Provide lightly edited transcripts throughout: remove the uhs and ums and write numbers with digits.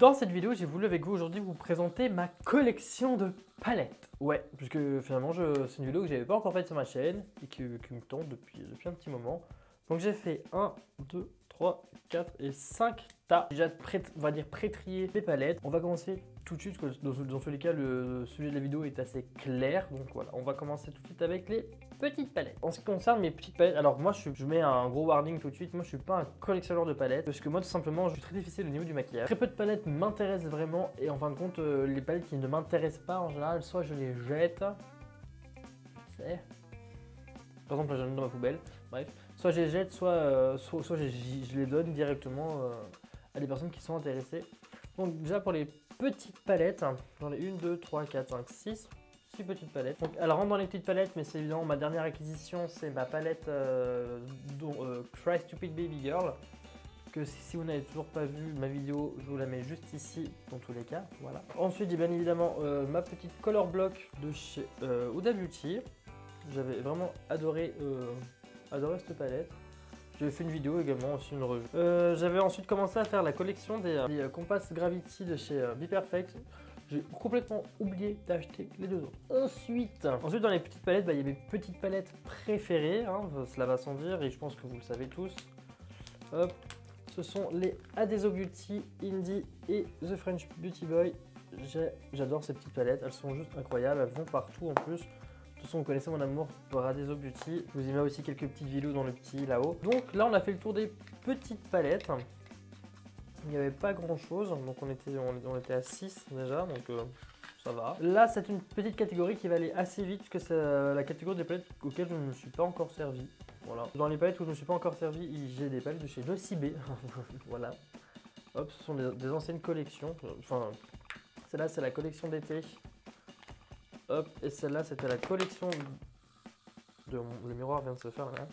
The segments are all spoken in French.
Dans cette vidéo, j'ai voulu avec vous aujourd'hui vous présenter ma collection de palettes. Ouais, puisque finalement c'est une vidéo que j'avais pas encore faite sur ma chaîne et qui me tente depuis un petit moment. Donc j'ai fait 1, 2, 3, 4 et 5 tas. J'ai déjà on va dire pré-trié les palettes. On va commencer tout de suite, parce que dans tous les cas le sujet de la vidéo est assez clair. Donc voilà, on va commencer tout de suite avec les petites palettes. En ce qui concerne mes petites palettes, alors moi je mets un gros warning tout de suite. Moi je suis pas un collectionneur de palettes parce que moi tout simplement je suis très difficile au niveau du maquillage. Très peu de palettes m'intéressent vraiment et en fin de compte les palettes qui ne m'intéressent pas en général, soit je les jette. Par exemple là j'en ai dans ma poubelle, bref. Soit je les jette, soit je les donne directement à des personnes qui sont intéressées. Donc déjà pour les petites palettes, j'en ai 1, 2, 3, 4, 5, 6 petites palettes. Donc elle rentre dans les petites palettes, mais c'est évidemment ma dernière acquisition, c'est ma palette Cry Stupid Baby Girl. Que si vous n'avez toujours pas vu ma vidéo, je vous la mets juste ici dans tous les cas. Voilà. Ensuite j'ai bien évidemment ma petite color block de chez Huda Beauty. J'avais vraiment adoré cette palette. J'ai fait une vidéo également, aussi une revue. J'avais ensuite commencé à faire la collection des Compass Gravity de chez Be Perfect. J'ai complètement oublié d'acheter les deux autres. Ensuite dans les petites palettes, il y a mes petites palettes préférées, hein, cela va sans dire, et je pense que vous le savez tous. Hop, ce sont les Adeso Beauty, Indie et The French Beauty Boy. J'adore ces petites palettes, elles sont juste incroyables, elles vont partout en plus. De toute façon, vous connaissez mon amour pour Adeso Beauty. Je vous y mets aussi quelques petites vidéos dans le petit là-haut. Donc là, on a fait le tour des petites palettes. Il n'y avait pas grand chose, donc on était à 6 déjà, donc ça va. Là, c'est une petite catégorie qui va aller assez vite, puisque c'est la catégorie des palettes auxquelles je ne me suis pas encore servi. Voilà. Dans les palettes où je ne me suis pas encore servi, j'ai des palettes de chez Nocibé. Voilà. Hop, ce sont des anciennes collections. Enfin, celle-là, c'est la collection d'été. Hop, et celle-là, c'était la collection le miroir vient de se faire là.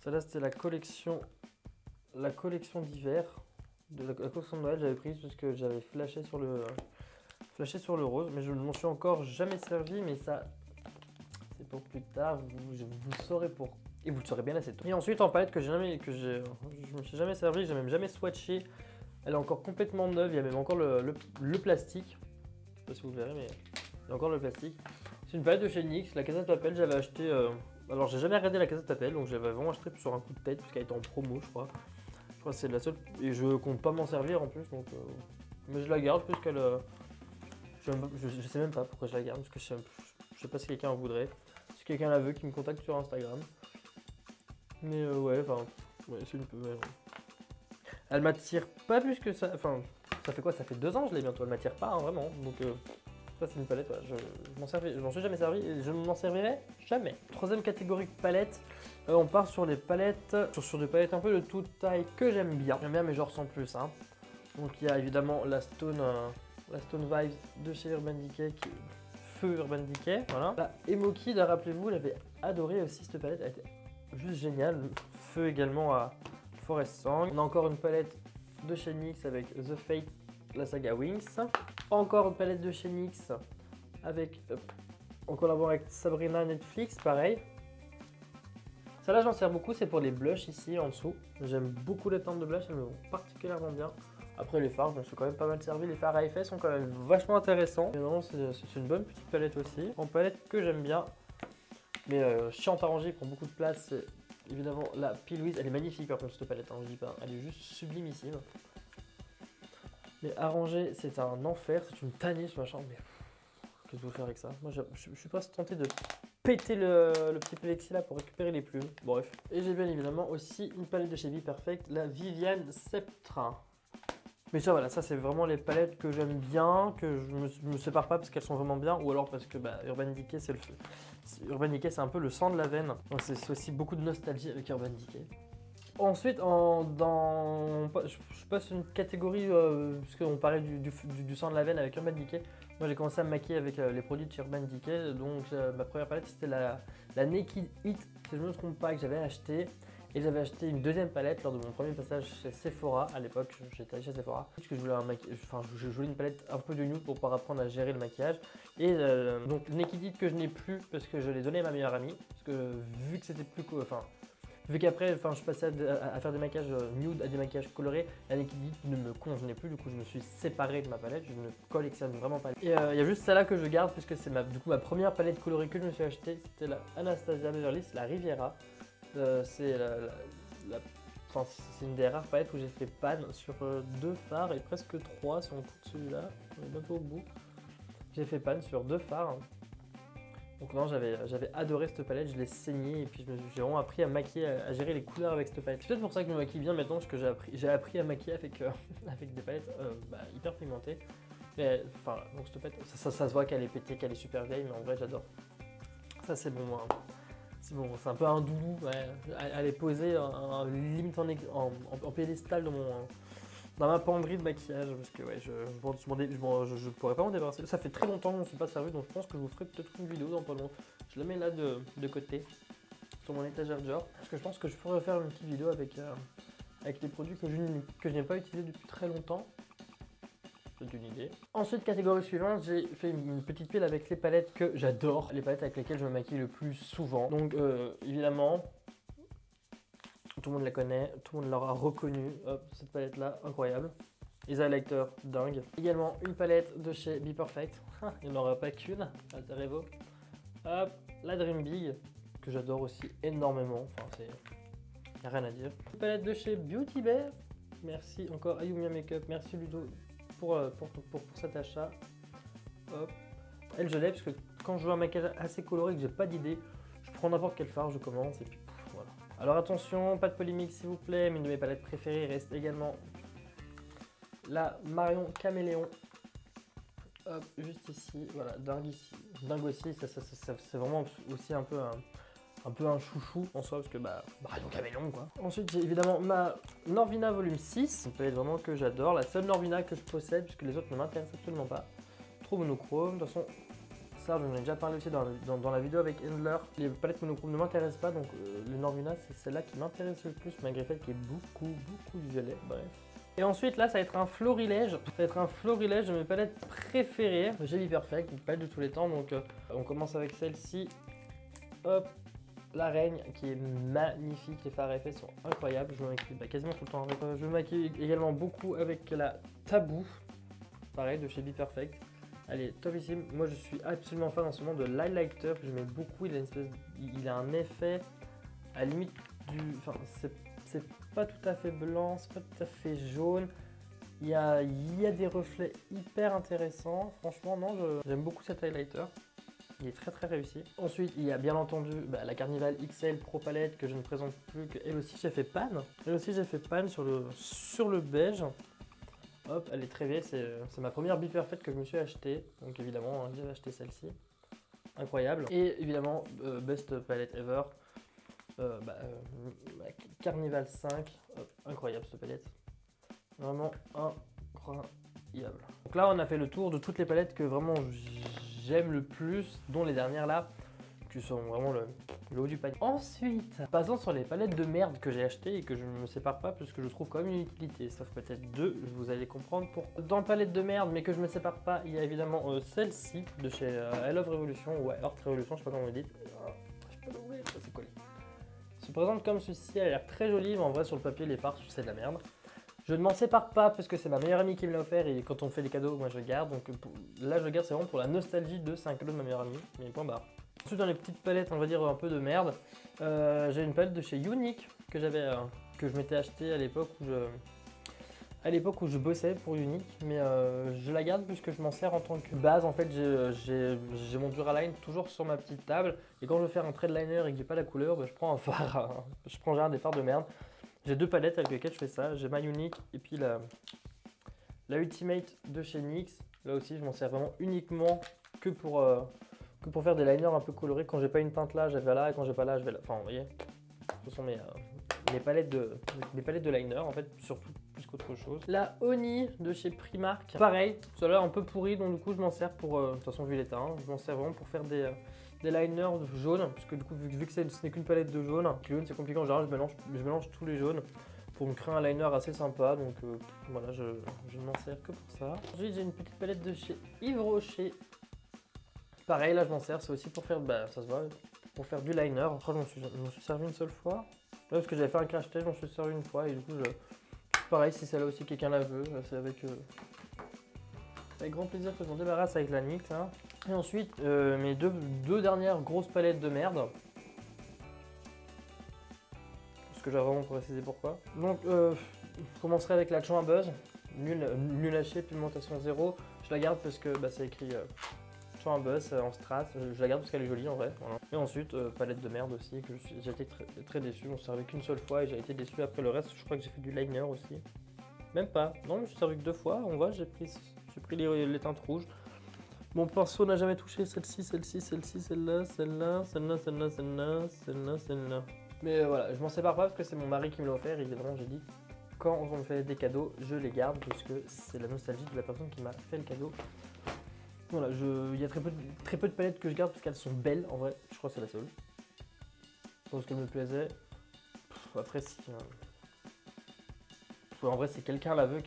Celle-là, c'était la collection d'hiver. La collection de Noël, j'avais prise parce que j'avais flashé sur le rose, mais je ne m'en suis encore jamais servi, mais ça c'est pour plus tard, vous saurez pour, et vous le saurez bien assez tôt. Et ensuite en palette je me suis jamais servi, j'ai même jamais swatché, elle est encore complètement neuve, il y a même encore le plastique, je sais pas si vous verrez, mais il y a encore le plastique. C'est une palette de chez NYX, la Casa de Papel, j'avais acheté, alors j'ai jamais regardé la Casa de Papel, donc j'avais vraiment acheté sur un coup de tête, puisqu'elle était en promo je crois. Je crois que c'est la seule, et je compte pas m'en servir en plus, donc mais je la garde puisqu'elle, je sais même pas pourquoi je la garde, parce que je sais pas si quelqu'un en voudrait, si quelqu'un la veut, qui me contacte sur Instagram. Mais ouais, enfin, ouais, c'est une peu, ouais. Elle m'attire pas plus que ça, enfin, ça fait quoi, ça fait 2 ans je l'ai bientôt, elle m'attire pas hein, vraiment, donc ça c'est une palette, ouais, je m'en suis jamais servi et je ne m'en servirai jamais. Troisième catégorie de palettes, on part sur les palettes, sur des palettes un peu de toute taille que j'aime bien. J'aime bien mais genre sans plus. Hein. Donc il y a évidemment la Stone Vibes de chez Urban Decay, qui est feu Urban Decay. Voilà. La Emo Kid, rappelez-vous, j'avais adoré aussi cette palette, elle était juste géniale. Feu également à Forest Song. On a encore une palette de chez NYX avec The Fate, la saga Wings. Encore une palette de chez NYX avec, en collaborant avec Sabrina Netflix, pareil. Celle-là, j'en sers beaucoup, c'est pour les blushs ici en dessous. J'aime beaucoup les teintes de blush, elles me vont particulièrement bien. Après, les fards, je me suis quand même pas mal servi. Les fards à effet sont quand même vachement intéressants. Mais non, c'est une bonne petite palette aussi. En palette que j'aime bien, mais chiante à ranger, prend beaucoup de place. C'est évidemment la P. Louise. Elle est magnifique par contre, cette palette, hein, je dis pas. Elle est juste sublimissime. Mais à ranger, c'est un enfer, c'est une tannée ce machin, mais qu'est-ce que vous faire avec ça? Moi, je suis pas tenté de péter le petit plexi là pour récupérer les plumes. Bref. Et j'ai bien évidemment aussi une palette de chez Be Perfect, la Viviane Septra. Mais ça, voilà, ça c'est vraiment les palettes que j'aime bien, que je me sépare pas parce qu'elles sont vraiment bien, ou alors parce que Urban Decay, Urban Decay, c'est un peu le sang de la veine. Donc c'est aussi beaucoup de nostalgie avec Urban Decay. Ensuite, je passe une catégorie, puisqu'on parlait du sang de la veine avec Urban Decay. Moi j'ai commencé à me maquiller avec les produits de chez Urban Decay, donc ma première palette c'était la Naked Heat, si je ne me trompe pas, que j'avais acheté. Et j'avais acheté une deuxième palette lors de mon premier passage chez Sephora, à l'époque j'étais allé chez Sephora. Parce que je voulais une palette un peu de nude pour pouvoir apprendre à gérer le maquillage. Et donc Naked Heat que je n'ai plus parce que je l'ai donné à ma meilleure amie. Parce que vu que c'était plus cool, enfin... Vu qu'après, enfin, je passais à faire des maquillages nude, à des maquillages colorés, la Naked Beat ne me convenait plus, du coup je me suis séparé de ma palette, je ne collectionne vraiment pas. Et il y a juste celle-là que je garde, puisque c'est du coup ma première palette colorée que je me suis achetée, c'était la Anastasia Beverly, la Riviera. C'est enfin, c'est une des rares palettes où j'ai fait panne sur 2 fards et presque 3 si on coûte celui-là, on est bientôt au bout. J'ai fait panne sur 2 fards. Donc non, j'avais adoré cette palette, je l'ai saignée et puis j'ai vraiment appris à maquiller, à gérer les couleurs avec cette palette. C'est peut-être pour ça que je me maquille bien maintenant, parce que j'ai appris à maquiller avec, avec des palettes hyper pigmentées. Mais enfin, donc cette palette, ça se voit qu'elle est pétée, qu'elle est super vieille, mais en vrai j'adore. Ça c'est bon, hein. C'est bon, c'est un peu un doudou, ouais. Elle est posée limite en pédestal dans ma penderie de maquillage, parce que ouais, je pourrais pas m'en débarrasser. Ça fait très longtemps qu'on ne s'est pas servi, donc je pense que je vous ferai peut-être une vidéo dans pas longtemps. Je la mets là de côté, sur mon étagère genre, parce que je pense que je pourrais faire une petite vidéo avec des produits que je n'ai pas utilisés depuis très longtemps. C'est une idée. Ensuite, catégorie suivante, j'ai fait une petite pile avec les palettes que j'adore, les palettes avec lesquelles je me maquille le plus souvent. Donc évidemment, tout le monde la connaît, tout le monde l'aura reconnue. Hop, cette palette là, incroyable. Les highlighters, dingue. Également une palette de chez Be Perfect. Il n'y en aura pas qu'une, Alterevo. Hop, la Dream Big, que j'adore aussi énormément. Enfin, c'est... y a rien à dire. Une palette de chez Beauty Bay. Merci encore Ayumia Makeup. Merci Ludo pour cet achat. Hop. Elle, je l'ai parce que quand je veux un maquillage assez coloré et que j'ai pas d'idée, je prends n'importe quel fard, je commence et puis voilà. Alors attention, pas de polémique s'il vous plaît, mais une de mes palettes préférées reste également la Marion Caméléon. Hop, juste ici, voilà, dingue ici, dingue aussi, c'est vraiment aussi un peu un chouchou en soi, parce que Marion Caméléon quoi. Ensuite j'ai évidemment ma Norvina volume 6, une palette vraiment que j'adore, la seule Norvina que je possède, puisque les autres ne m'intéressent absolument pas. Trop monochrome, de toute façon, ça j'en ai déjà parlé aussi dans la vidéo avec Handler. Les palettes monochrome ne m'intéressent pas, donc le Norvina c'est celle-là qui m'intéresse le plus, malgré le fait qu'il y ait beaucoup de violet, bref. Et ensuite là ça va être un florilège, de mes palettes préférées. J'ai Be Perfect, une palette de tous les temps, donc on commence avec celle-ci. Hop, la Reine qui est magnifique, les fards à effet sont incroyables, je me maquille quasiment tout le temps avec. Je me maquille également beaucoup avec la Taboo, pareil de chez Be Perfect. Elle est topissime. Moi je suis absolument fan en ce moment de l'highlighter que j'aimais beaucoup. Il a un effet à la limite du. Enfin, c'est pas tout à fait blanc, c'est pas tout à fait jaune. Il y a des reflets hyper intéressants. Franchement, non, j'aime beaucoup cet highlighter. Il est très réussi. Ensuite, il y a bien entendu la Carnival XL Pro Palette que je ne présente plus. Elle aussi, j'ai fait panne. Sur le beige. Hop, elle est très vieille, c'est ma première Be Perfect que je me suis acheté. Donc évidemment, hein, j'ai acheté celle-ci. Incroyable. Et évidemment, Best Palette Ever. Carnival 5. Hop, incroyable cette palette. Vraiment incroyable. Donc là, on a fait le tour de toutes les palettes que vraiment j'aime le plus, dont les dernières là, qui sont vraiment le haut du panier. Ensuite, passons sur les palettes de merde que j'ai achetées et que je ne me sépare pas parce que je trouve quand même une utilité, sauf peut-être deux, vous allez comprendre pourquoi. Dans le palette de merde, mais que je ne me sépare pas, il y a évidemment celle-ci de chez I Love Revolution ou Earth Revolution, je sais pas comment vous le dites. Je peux l'ouvrir, ça c'est collé. Se présente comme ceci, elle a l'air très jolie, mais en vrai sur le papier les fards c'est de la merde. Je ne m'en sépare pas parce que c'est ma meilleure amie qui me l'a offert et quand on fait des cadeaux, moi je garde. Donc là je garde, c'est vraiment pour la nostalgie de c'est un cadeau de ma meilleure amie, mais point barre. Ensuite dans les petites palettes, on va dire un peu de merde, j'ai une palette de chez Younique que je m'étais acheté à l'époque où je bossais pour Younique, mais je la garde puisque je m'en sers en tant que base. En fait j'ai mon Duraline toujours sur ma petite table et quand je veux faire un trait de liner et que j'ai pas la couleur, je prends un fard, je prends genre des fards de merde. J'ai deux palettes avec lesquelles je fais ça, j'ai ma Younique et puis la Ultimate de chez NYX. Là aussi je m'en sers vraiment uniquement que pour faire des liners un peu colorés. Quand j'ai pas une teinte là, je vais là, et quand j'ai pas là, je vais là. Enfin vous voyez, ce sont mes palettes de liner en fait, surtout plus qu'autre chose. La Oni de chez Primark, pareil, celle-là un peu pourrie, donc du coup je m'en sers pour, de toute façon vu l'état, hein, je m'en sers vraiment pour faire des liners jaunes, puisque du coup vu que ce n'est qu'une palette de jaune, c'est compliqué en général, je mélange tous les jaunes pour me créer un liner assez sympa, donc voilà, je ne m'en sers que pour ça. Ensuite j'ai une petite palette de chez Yves Rocher, pareil là je m'en sers, c'est aussi pour faire, ça se voit, pour faire du liner. Je crois que je m'en suis servi une seule fois. parce que j'avais fait un crash test, j'en suis servi une fois et du coup, pareil, si celle-là aussi quelqu'un la veut, c'est avec grand plaisir que je m'en débarrasse avec la NYX. Hein. Et ensuite, mes deux dernières grosses palettes de merde. Parce que j'ai vraiment précisé pourquoi. Donc, je commencerai avec la Chouin Buzz, nul à chier, pigmentation 0. Je la garde parce que c'est écrit Chouin Buzz en strass. Je la garde parce qu'elle est jolie en vrai. Voilà. Et ensuite, palette de merde aussi, que j'ai été très déçu. On s'est servi qu'une seule fois et j'ai été déçu après le reste. Je crois que j'ai fait du liner aussi. Même pas. Non, je me suis servi que 2 fois. On voit, j'ai pris les teintes rouges. Mon pinceau n'a jamais touché celle-ci, celle-ci, celle-ci, celle-là, celle-là, celle-là, celle-là, celle-là, celle-là, celle-là. Mais voilà, je m'en sépare pas parce que c'est mon mari qui me l'a offert. Évidemment, j'ai dit quand on me fait des cadeaux, je les garde parce que c'est la nostalgie de la personne qui m'a fait le cadeau. Voilà, il y a très peu de palettes que je garde parce qu'elles sont belles en vrai. Je crois que c'est la seule. Parce qu'elle me plaisait. Après, si. En vrai, si quelqu'un la veut,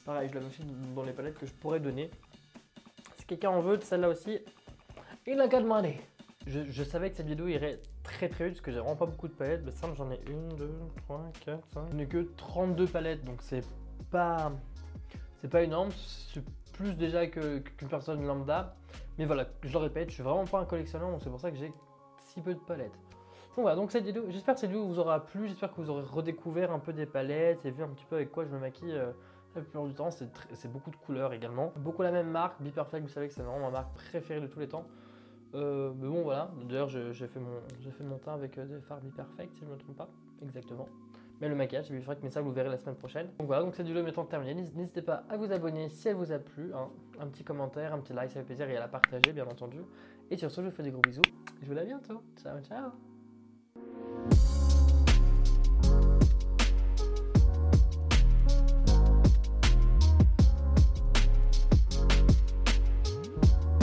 pareil, je la mets aussi dans les palettes que je pourrais donner. Si quelqu'un en veut de celle-là aussi, il a qu'à demander. Je savais que cette vidéo irait très vite parce que j'ai vraiment pas beaucoup de palettes. Mais simple, j'en ai 1, 2, 3, 4, 5. Je n'ai que 32 palettes donc c'est pas énorme. C'est plus déjà qu'une personne lambda. Mais voilà, je le répète, je suis vraiment pas un collectionneur donc c'est pour ça que j'ai si peu de palettes. Donc voilà, donc cette vidéo, j'espère que cette vidéo vous aura plu, j'espère que vous aurez redécouvert un peu des palettes et vu un petit peu avec quoi je me maquille la plupart du temps. C'est beaucoup de couleurs également. Beaucoup la même marque, Be Perfect, vous savez que c'est vraiment ma marque préférée de tous les temps. Mais bon voilà, d'ailleurs j'ai fait mon teint avec des fards Be Perfect si je ne me trompe pas, exactement. Mais le maquillage c'est Be Perfect, mais ça vous le verrez la semaine prochaine. Donc voilà, donc cette vidéo m'étant terminée, n'hésitez pas à vous abonner si elle vous a plu, hein. Un petit commentaire, un petit like, ça fait plaisir et à la partager bien entendu. Et sur ce, je vous fais des gros bisous et je vous dis à bientôt. Ciao ciao.